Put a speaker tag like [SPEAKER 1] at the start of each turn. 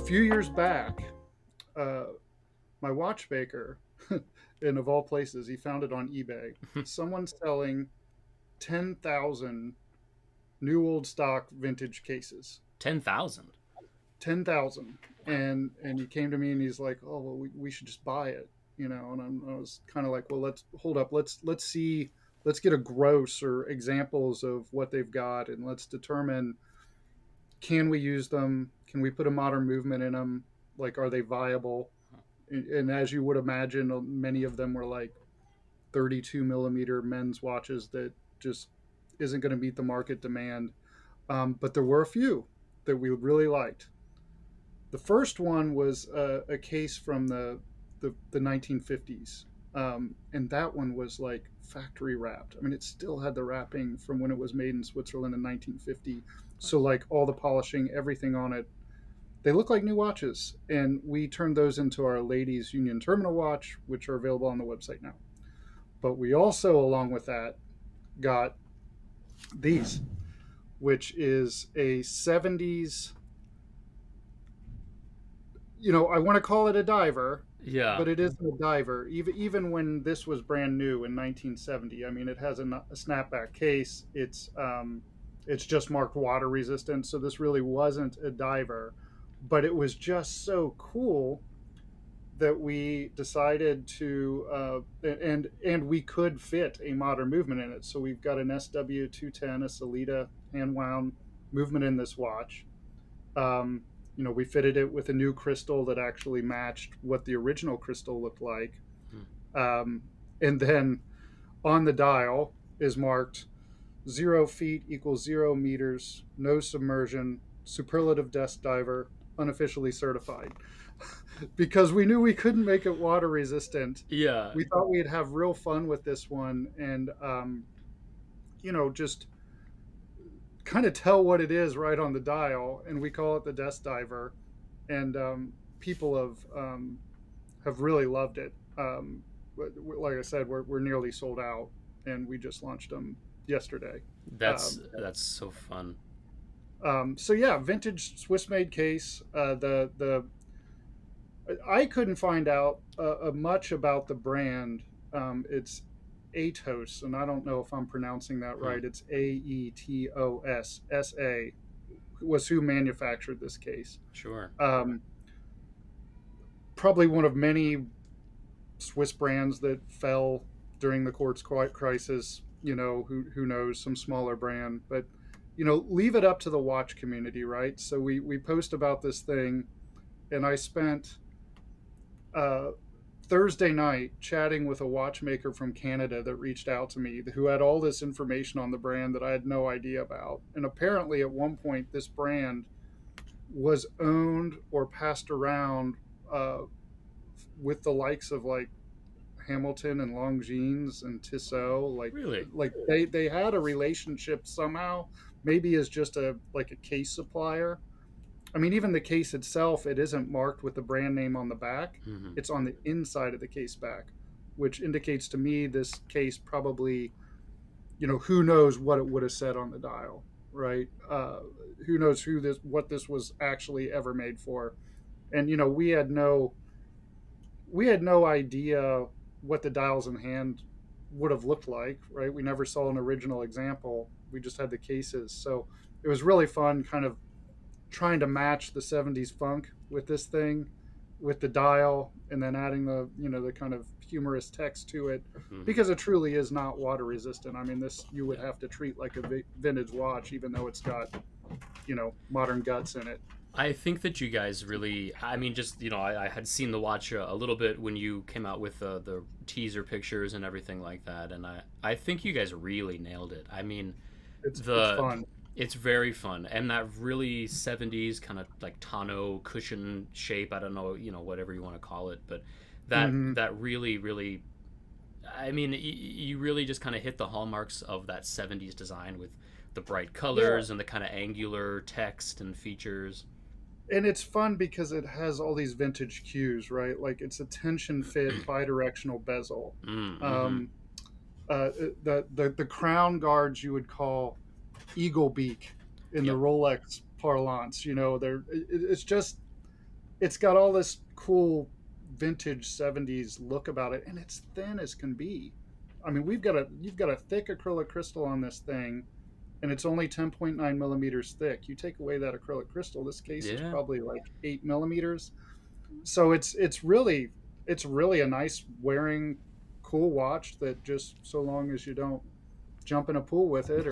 [SPEAKER 1] few years back, uh, my watchmaker, and of all places, he found it on eBay. Someone selling 10,000 new old stock vintage cases.
[SPEAKER 2] 10,000.
[SPEAKER 1] 10,000.
[SPEAKER 2] Wow.
[SPEAKER 1] And he came to me and he's like, "Oh, well, we should just buy it, you know." And I was kind of like, "Well, let's hold up. Let's see. Let's get a gross or examples of what they've got, and let's determine, can we use them? Can we put a modern movement in them? Like, are they viable?" And as you would imagine, many of them were like 32 millimeter men's watches that just isn't going to meet the market demand. But there were a few that we really liked. The first one was a case from the 1950s. And that one was like factory wrapped. I mean, it still had the wrapping from when it was made in Switzerland in 1950. So,
[SPEAKER 2] Nice.
[SPEAKER 1] like, all the polishing, everything on it, they look like new watches. And we turned those into our Ladies Union Terminal watch, which are available on the website now. But we also, along with that, got these, which is a 70s, I want to call it a diver,
[SPEAKER 2] Yeah.
[SPEAKER 1] but it isn't a diver. Even when this was brand new in 1970, I mean, it has a snapback case. It's just marked water resistant, so this really wasn't a diver, but it was just so cool that we decided to, and we could fit a modern movement in it. So we've got an SW210, a Selita hand wound movement in this watch. Um, we fitted it with a new crystal that actually matched what the original crystal looked like.
[SPEAKER 2] Hmm.
[SPEAKER 1] And then on the dial is marked 0 feet equals 0 meters, no submersion, superlative desk diver, unofficially certified. Because we knew we couldn't make it water resistant.
[SPEAKER 2] Yeah.
[SPEAKER 1] We thought we'd have real fun with this one and, just kind of tell what it is right on the dial. And we call it the desk diver. And people have really loved it. Like I said, we're nearly sold out, and we just launched them yesterday.
[SPEAKER 2] That's so fun.
[SPEAKER 1] So yeah, vintage Swiss made case. The I couldn't find out much about the brand. It's Atos, and I don't know if I'm pronouncing that
[SPEAKER 2] Hmm.
[SPEAKER 1] right. It's AETOS. Was who manufactured this case.
[SPEAKER 2] Sure.
[SPEAKER 1] Um, Probably one of many Swiss brands that fell during the quartz crisis. Who knows, some smaller brand, but leave it up to the watch community, right? So we post about this thing, and I spent uh, Thursday night chatting with a watchmaker from Canada that reached out to me, who had all this information on the brand that I had no idea about. And apparently, at one point, this brand was owned or passed around uh, with the likes of like Hamilton and Longines and Tissot.
[SPEAKER 2] Really?
[SPEAKER 1] Like they had a relationship somehow, maybe as just a case supplier. I mean, even the case itself, it isn't marked with the brand name on the back.
[SPEAKER 2] Hmm.
[SPEAKER 1] It's on the inside of the case back, which indicates to me this case probably, who knows what it would have said on the dial, right? Who knows what this was actually ever made for. And we had no idea what the dials in hand would have looked like, right? We never saw an original example. We just had the cases. So it was really fun kind of trying to match the 70s funk with this thing, with the dial, and then adding the kind of humorous text to it,
[SPEAKER 2] Hmm.
[SPEAKER 1] because it truly is not water resistant. I mean, this you would
[SPEAKER 2] Yeah.
[SPEAKER 1] have to treat like a vintage watch, even though it's got modern guts in it.
[SPEAKER 2] I think that you guys really, I mean, just, I had seen the watch a little bit when you came out with the teaser pictures and everything like that. And I think you guys really nailed it. I mean,
[SPEAKER 1] It's
[SPEAKER 2] the,
[SPEAKER 1] fun.
[SPEAKER 2] it's very fun. And that really 70s kind of like tonneau cushion shape. I don't know, whatever you want to call it. But
[SPEAKER 1] Hmm.
[SPEAKER 2] that really, really, I mean, you really just kind of hit the hallmarks of that 70s design with the bright
[SPEAKER 1] Yeah,
[SPEAKER 2] colors and the kind of angular text and features.
[SPEAKER 1] and it's fun because it has all these vintage cues, right? Like it's a tension fit bidirectional bezel.
[SPEAKER 2] Mm-hmm.
[SPEAKER 1] Um, the crown guards you would call eagle beak in the
[SPEAKER 2] Yep.
[SPEAKER 1] Rolex parlance. It's just it's got all this cool vintage 70s look about it, and it's thin as can be. I mean, you've got a thick acrylic crystal on this thing, and it's only 10.9 millimeters thick. You take away that acrylic crystal, this case is
[SPEAKER 2] Yeah.
[SPEAKER 1] probably like 8 millimeters. So it's really a nice wearing, cool watch that, just so long as you don't jump in a pool with it